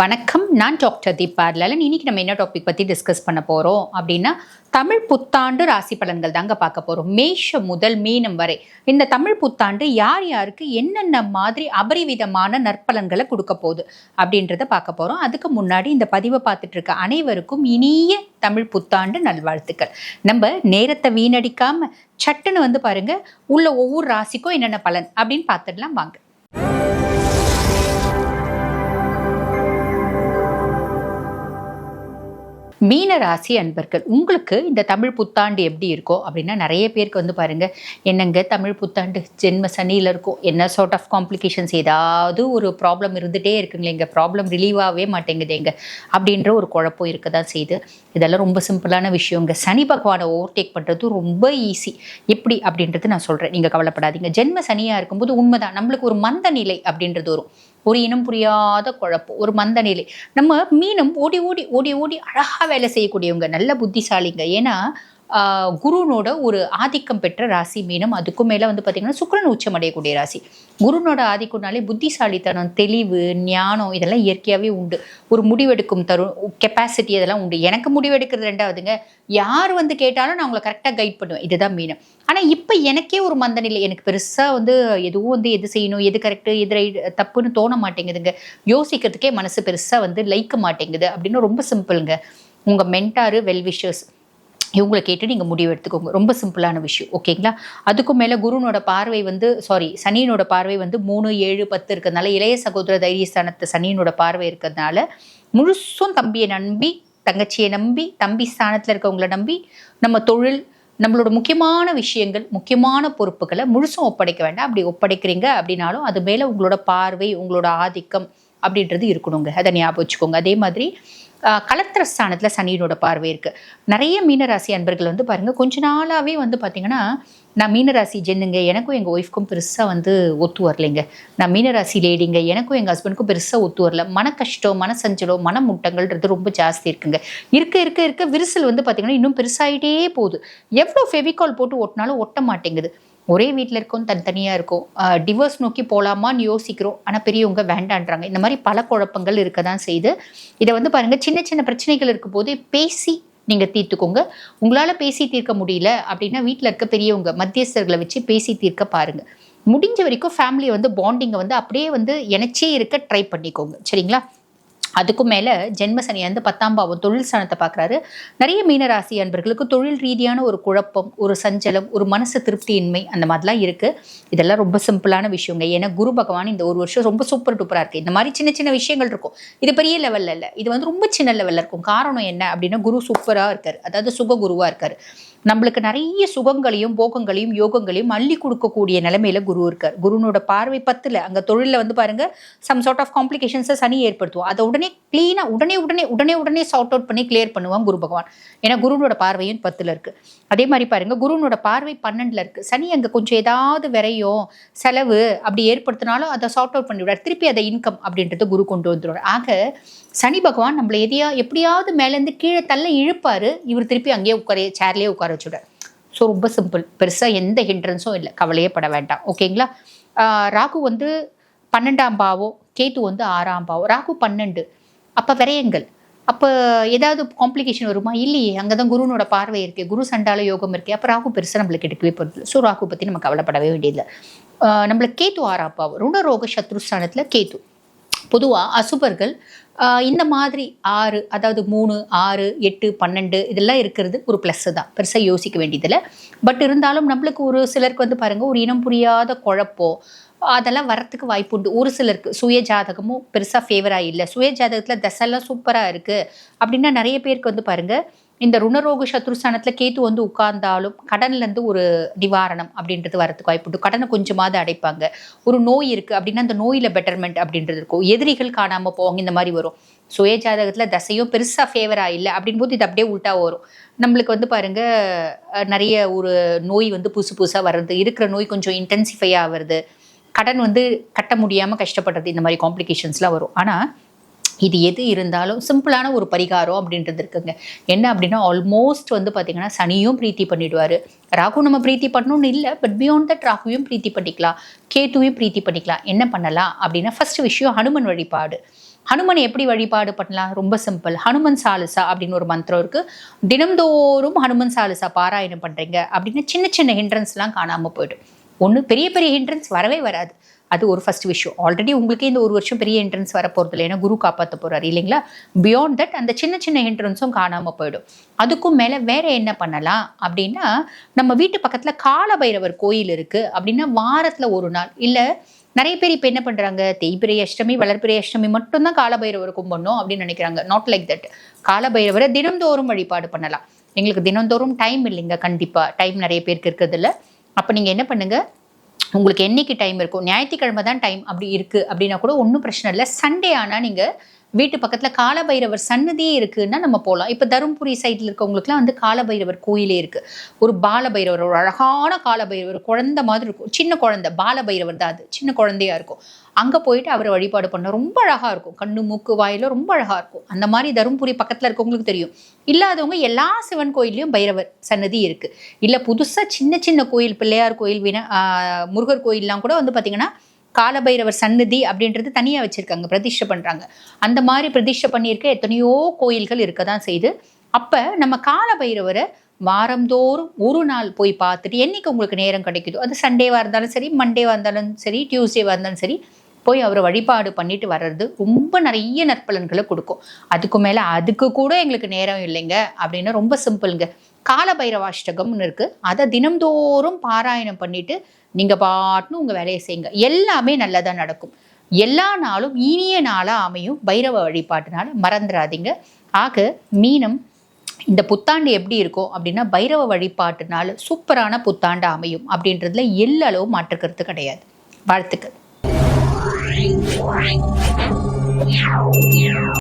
வணக்கம், நான் டாக்டர் தீபா லலன். இன்னைக்கு நம்ம என்ன டாபிக் பற்றி டிஸ்கஸ் பண்ண போகிறோம் அப்படின்னா, தமிழ் புத்தாண்டு ராசி பலன்கள் தாங்க பார்க்க போகிறோம். மேஷம் முதல் மீனம் வரை இந்த தமிழ் புத்தாண்டு யார் யாருக்கு என்னென்ன மாதிரி அபரிவிதமான நற்பலன்களை கொடுக்க போகுது அப்படின்றத பார்க்க போகிறோம். அதுக்கு முன்னாடி இந்த பதிவை பார்த்துட்டு இருக்க அனைவருக்கும் இனிய தமிழ் புத்தாண்டு நல்வாழ்த்துக்கள். நம்ம நேரத்தை வீணடிக்காம சட்டுன்னு பாருங்க, உள்ள ஒவ்வொரு ராசிக்கும் என்னென்ன பலன் அப்படின்னு பார்த்துடலாம் வாங்க. மீன ராசி அன்பர்கள், உங்களுக்கு இந்த தமிழ் புத்தாண்டு எப்படி இருக்கோ அப்படின்னா, நிறைய பேருக்கு பாருங்க, என்னங்க தமிழ் புத்தாண்டு ஜென்ம சனியில் இருக்கும், என்ன சார்ட் ஆஃப் காம்ப்ளிகேஷன்ஸ், ஏதாவது ஒரு ப்ராப்ளம் இருந்துகிட்டே இருக்குங்களே, எங்கள் ப்ராப்ளம் ரிலீவ் ஆகவே மாட்டேங்குது எங்க அப்படின்ற ஒரு குழப்பம் இருக்க தான் செய்யுது. இதெல்லாம் ரொம்ப சிம்பிளான விஷயங்க. சனி பகவானை ஓவர்டேக் பண்ணுறது ரொம்ப ஈஸி. எப்படி அப்படின்றது நான் சொல்கிறேன், நீங்கள் கவலைப்படாதீங்க. ஜென்ம சனியாக இருக்கும்போது உண்மைதான், நம்மளுக்கு ஒரு மந்த நிலை அப்படின்றது வரும், ஒரு இனம் புரியாத குழப்பம், ஒரு மந்த நிலை. நம்ம மீனம் ஓடி ஓடி ஓடி ஓடி அழகாக வேலை செய்யக்கூடியவங்க, நல்ல புத்திசாலிங்க. ஏன்னா குருனோட ஒரு ஆதிக்கம் பெற்ற ராசி மீனம். அதுக்கும் மேலே பார்த்தீங்கன்னா சுக்கிரன் உச்சம் அடையக்கூடிய ராசி. குருனோட ஆதிக்கம்னாலே புத்திசாலித்தனம், தெளிவு, ஞானம் இதெல்லாம் இயற்கையாகவே உண்டு. ஒரு முடிவெடுக்கும் கெப்பாசிட்டி இதெல்லாம் உண்டு. எனக்கு முடிவெடுக்கிறது ரெண்டாவதுங்க, யார் கேட்டாலும் நான் உங்களை கரெக்டாக கைட் பண்ணுவேன். இதுதான் மீனம். ஆனால் இப்போ எனக்கே ஒரு மந்தநிலை, எனக்கு பெருசாக எதுவும் எது செய்யணும், எது கரெக்டு, எது தப்புன்னு தோண மாட்டேங்குதுங்க. யோசிக்கிறதுக்கே மனசு பெருசாக லைக்க மாட்டேங்குது அப்படின்னு ரொம்ப சிம்பிளுங்க. உங்கள் மென்டாரு, வெல்விஷர்ஸ் இவங்களை கேட்டு நீங்கள் முடிவு எடுத்துக்கோங்க. ரொம்ப சிம்பிளான விஷயம், ஓகேங்களா? அதுக்கும் மேலே குருனோட பார்வை சனியினோட பார்வை 3, 7, 10 இருக்கிறதுனால, இளைய சகோதர தைரியஸ்தானத்தை சனியினோட பார்வை இருக்கிறதுனால, முழுசும் தம்பியை நம்பி, தங்கச்சியை நம்பி, தம்பி ஸ்தானத்தில் இருக்கவங்கள நம்பி நம்ம தொழில், நம்மளோட முக்கியமான விஷயங்கள், முக்கியமான பொறுப்புகளை முழுசும் ஒப்படைக்க வேண்டாம். அப்படி ஒப்படைக்கிறீங்க அப்படின்னாலும் அது மேலே உங்களோட பார்வை, உங்களோட ஆதிக்கம் அப்படின்றது இருக்கணுங்க. அதை ஞாபகம் வச்சுக்கோங்க. அதே மாதிரி கலத்திர ஸ்தானத்தில் சனியினோட பார்வை இருக்குது. நிறைய மீனராசி அன்பர்கள் பாருங்கள், கொஞ்ச நாளாகவே பார்த்தீங்கன்னா, நான் மீனராசி ஜென்னுங்க, எனக்கும் எங்கள் ஒய்ஃப்க்கும் பெருசாக ஒத்து வரலைங்க. நான் மீனராசி லேடிங்க, எனக்கும் எங்கள் ஹஸ்பண்டுக்கும் பெருசாக ஒத்து வரல. மன கஷ்டம், மன சஞ்சலம், மன முட்டங்கள்ன்றது ரொம்ப ஜாஸ்தி இருக்குங்க. இருக்க விரிசல் பார்த்தீங்கன்னா இன்னும் பெருசாகிட்டே போகுது. எவ்வளோ ஃபெவிகால் போட்டு ஒட்டினாலும் ஒட்ட மாட்டேங்குது. ஒரே வீட்டில் இருக்கோம், தனித்தனியாக இருக்கும். டிவோர்ஸ் நோக்கி போகலாமான்னு யோசிக்கிறோம், ஆனால் பெரியவங்க வேண்டான்றாங்க. இந்த மாதிரி பல குழப்பங்கள் இருக்க தான் செய்யுது. இதை பாருங்கள், சின்ன சின்ன பிரச்சனைகள் இருக்கும் போது பேசி நீங்கள் தீர்த்துக்கோங்க. உங்களால் பேசி தீர்க்க முடியல அப்படின்னா வீட்டில் இருக்க பெரியவங்க மத்தியஸ்தர்களை வச்சு பேசி தீர்க்க பாருங்கள். முடிஞ்ச வரைக்கும் ஃபேமிலியை பாண்டிங்கை அப்படியே இணைச்சே இருக்க ட்ரை பண்ணிக்கோங்க, சரிங்களா? அதுக்கும் மேலே ஜென்ம சனி 10ஆம் பாவம் தொழில் ஸ்தானத்தை பார்க்குறாரு. நிறைய மீனராசி அன்பர்களுக்கு தொழில் ரீதியான ஒரு குழப்பம், ஒரு சஞ்சலம், ஒரு மனசு திருப்தியின்மை அந்த மாதிரிலாம் இருக்குது. இதெல்லாம் ரொம்ப சிம்பிளான விஷயங்க. ஏன்னா குரு பகவான் இந்த ஒரு வருஷம் ரொம்ப சூப்பர் டூப்பராக இருக்குது. இந்த மாதிரி சின்ன சின்ன விஷயங்கள் இருக்கும். இது பெரிய லெவலில் இல்லை, இது ரொம்ப சின்ன லெவலில் இருக்கும். காரணம் என்ன அப்படின்னா, குரு சூப்பராக இருக்கார், அதாவது சுக குருவாக இருக்கார். நம்மளுக்கு நிறைய சுகங்களையும் போகங்களையும் யோகங்களையும் அள்ளி கொடுக்கக்கூடிய நிலைமையில குரு இருக்கார். குருனோட பார்வை 10ல், அங்கே தொழிலில் பாருங்க, சம் சார்ட் ஆஃப் காம்ப்ளிகேஷன்ஸை சனி ஏற்படுத்துவோம். அதை உடனே கிளீனாக உடனே சார்ட் அவுட் பண்ணி கிளியர் பண்ணுவாங்க குரு பகவான். ஏன்னா குருனோட பார்வையும் 10ல் இருக்கு. அதே மாதிரி பாருங்க, குருனோட பார்வை 12ல் இருக்கு. சனி அங்கே கொஞ்சம் ஏதாவது விரையும் செலவு அப்படி ஏற்படுத்தினாலும் அதை சார்ட் அவுட் பண்ணி விடார். திருப்பி அதை இன்கம் அப்படின்றத குரு கொண்டு வந்துடுவார். ஆக சனி பகவான் நம்மளை எப்படியாவது மேலேருந்து கீழே தள்ள இழுப்பாரு, இவர் திருப்பி அங்கேயே சேர்லேயே உட்கார வச்சுடார். ஸோ ரொம்ப சிம்பிள், பெருசாக எந்த ஹிண்ட்ரன்ஸும் இல்லை, கவலையே பட வேண்டாம், ஓகேங்களா? ராகு 12ஆம் பாவம், கேத்து 6ஆம் பாவம். ராகு 12, அப்போ விரயங்கள். அப்போ ஏதாவது காம்ப்ளிகேஷன் வருமா? இல்லையே, அங்கே தான் குருனோட பார்வை இருக்குது, குரு சண்டால யோகம் இருக்குது. அப்போ ராகு பெருசாக நம்மளுக்கு எடுக்கவே போகிறது. ஸோ ராகு பற்றி நம்ம கவலைப்படவே வேண்டியதில்லை. நம்மளுக்கு கேத்து 6ஆம் பாவம், ருணரோக சத்ருஸ்தானத்தில் கேத்து. பொதுவாக அசுபர்கள் இந்த மாதிரி 6, அதாவது 3, 6, 8, 12 இதெல்லாம் இருக்கிறது ஒரு ப்ளஸ்ஸு தான், பெருசாக யோசிக்க வேண்டியதில்லை. பட் இருந்தாலும் நம்மளுக்கு ஒரு சிலருக்கு பாருங்கள், ஒரு இனம் புரியாத குழப்பம் அதெல்லாம் வரத்துக்கு வாய்ப்பு உண்டு. ஒரு சிலருக்கு சுய ஜாதகமும் பெருசாக ஃபேவராக இல்லை, சுய ஜாதகத்தில் தசைலாம் சூப்பராக இருக்குது அப்படின்னா நிறைய பேருக்கு பாருங்கள், இந்த ருணரோக சத்ருஸ்தானத்தில் கேத்து உட்கார்ந்தாலும் கடன்லேருந்து ஒரு நிவாரணம் அப்படின்றது வரத்துக்கு வாய்ப்பு உண்டு. கடனை கொஞ்சமாவது அடைப்பாங்க. ஒரு நோய் இருக்குது அப்படின்னா அந்த நோயில் பெட்டர்மெண்ட் அப்படின்றது இருக்கும். எதிரிகள் காணாமல் போவாங்க, இந்த மாதிரி வரும். சுய ஜாதகத்தில் தசையும் பெருசாக ஃபேவராக இல்லை அப்படின்போது இது அப்படியே உள்ட்டா வரும். நம்மளுக்கு பாருங்கள், நிறைய ஒரு நோய் புதுசாக வர்றது, இருக்கிற நோய் கொஞ்சம் இன்டென்சிஃபை ஆகிறது, கடன் கட்ட முடியாமல் கஷ்டப்படுறது, இந்த மாதிரி காம்ப்ளிகேஷன்ஸ்லாம் வரும். ஆனால் இது எது இருந்தாலும் சிம்பிளான ஒரு பரிகாரம் அப்படின்றது இருக்குங்க. என்ன அப்படின்னா, ஆல்மோஸ்ட் பார்த்தீங்கன்னா சனியும் பிரீத்தி பண்ணிடுவார். ராகு நம்ம பிரீத்தி பண்ணணும்னு இல்லை, பட் பியாண்ட் தட் ராகுவையும் பிரீத்தி பண்ணிக்கலாம், கேத்துவையும் பிரீத்தி பண்ணிக்கலாம். என்ன பண்ணலாம் அப்படின்னா, ஃபர்ஸ்ட் விஷயம் ஹனுமன் வழிபாடு. ஹனுமனை எப்படி வழிபாடு பண்ணலாம்? ரொம்ப சிம்பிள். ஹனுமன் சாலிசா அப்படின்னு ஒரு மந்திரம் இருக்கு. தினம்தோறும் ஹனுமன் சாலிசா பாராயணம் பண்றீங்க அப்படின்னா சின்ன சின்ன ஹிண்ட்ரன்ஸ்லாம் காணாமல் போயிடும். ஒன்று பெரிய பெரிய ஹிண்ட்ரன்ஸ் வரவே வராது. அது ஒரு ஃபர்ஸ்ட் விஷயம். ஆல்ரெடி உங்களுக்கே இந்த ஒரு வருஷம் பெரிய ஹிண்ட்ரன்ஸ் வர போகிறது இல்லை, ஏன்னா குரு காப்பாற்ற போறாரு இல்லைங்களா? பியாண்ட் தட் அந்த சின்ன சின்ன ஹிண்ட்ரன்ஸும் காணாமல் போயிடும். அதுக்கும் மேலே வேற என்ன பண்ணலாம் அப்படின்னா, நம்ம வீட்டு பக்கத்தில் காலபைரவர் கோயில் இருக்கு அப்படின்னா வாரத்தில் ஒரு நாள், இல்லை நிறைய பேர் இப்போ என்ன பண்ணுறாங்க, தேய்பிரை அஷ்டமி வளர்பிரை அஷ்டமி மட்டும்தான் காலபைரவர் கும்பிடணும் அப்படின்னு நினைக்கிறாங்க. Not like that. காலபைரவரை தினம்தோறும் வழிபாடு பண்ணலாம். எங்களுக்கு தினந்தோறும் டைம் இல்லைங்க, கண்டிப்பாக டைம் நிறைய பேருக்கு இருக்கிறது இல்லை. அப்போ நீங்கள் என்ன பண்ணுங்க, உங்களுக்கு என்னைக்கு டைம் இருக்கும், ஞாயிற்றுக்கிழமை தான் டைம் அப்படி இருக்குது அப்படின்னா கூட ஒன்றும் பிரச்சனை இல்லை. சண்டே ஆனால் நீங்கள் வீட்டு பக்கத்தில் காலபைரவர் சன்னதியே இருக்குன்னா நம்ம போகலாம். இப்போ தருமபுரி சைடில் இருக்கவங்களுக்குலாம் வந்து காலபைரவர் கோயிலே இருக்குது. ஒரு பாலபைரவர், ஒரு அழகான காலபைரவர், குழந்தை மாதிரி இருக்கும், சின்ன குழந்தை, பாலபைரவர் தான் அது, சின்ன குழந்தையா இருக்கும். அங்கே போயிட்டு அவரை வழிபாடு பண்ண ரொம்ப அழகாக இருக்கும். கண்ணு மூக்கு வாயில ரொம்ப அழகாக இருக்கும். அந்த மாதிரி தருமபுரி பக்கத்தில் இருக்கவங்களுக்கு தெரியும். இல்லாதவங்க எல்லா சிவன் கோயிலையும் பைரவர் சன்னதி இருக்குது. இல்லை புதுசாக சின்ன சின்ன கோயில், பிள்ளையார் கோயில், முருகர் கோயிலெலாம் கூட வந்து பார்த்திங்கன்னா காலபைரவர் சன்னதி அப்படின்றது தனியாக வச்சுருக்காங்க, பிரதிஷ்டை பண்ணுறாங்க. அந்த மாதிரி பிரதிஷ்டை பண்ணியிருக்க எத்தனையோ கோயில்கள் இருக்க தான் செய்யுது. அப்போ நம்ம காலபைரவரை வாரந்தோறும் ஒரு நாள் போய் பார்த்துட்டு, என்னைக்கு உங்களுக்கு நேரம் கிடைக்குதோ, அது சண்டேவாக இருந்தாலும் சரி, மண்டேவாக இருந்தாலும் சரி, டியூஸ்டேவாக இருந்தாலும் சரி, போய் அவரை வழிபாடு பண்ணிட்டு வர்றது ரொம்ப நிறைய நற்பலன்களை கொடுக்கும். அதுக்கு மேலே அதுக்கு கூட எங்களுக்கு நேரம் இல்லைங்க அப்படின்னா ரொம்ப சிம்பிளுங்க. காலபைரவாஷ்டகம்னு இருக்குது, அதை தினம்தோறும் பாராயணம் பண்ணிட்டு நீங்கள் பாட்டுன்னு உங்கள் வேலையை செய்யுங்க. எல்லாமே நல்லதாக நடக்கும். எல்லா நாளும் இனிய நாளாக அமையும் பைரவ வழிபாட்டுனால, மறந்துடாதீங்க. ஆக மீனம் இந்த புத்தாண்டு எப்படி இருக்கும் அப்படின்னா, பைரவ வழிபாட்டுனால சூப்பரான புத்தாண்டு அமையும் அப்படின்றதுல எல்லளவு மாற்றுக்கிறது கிடையாது. வாழ்த்துக்கள்.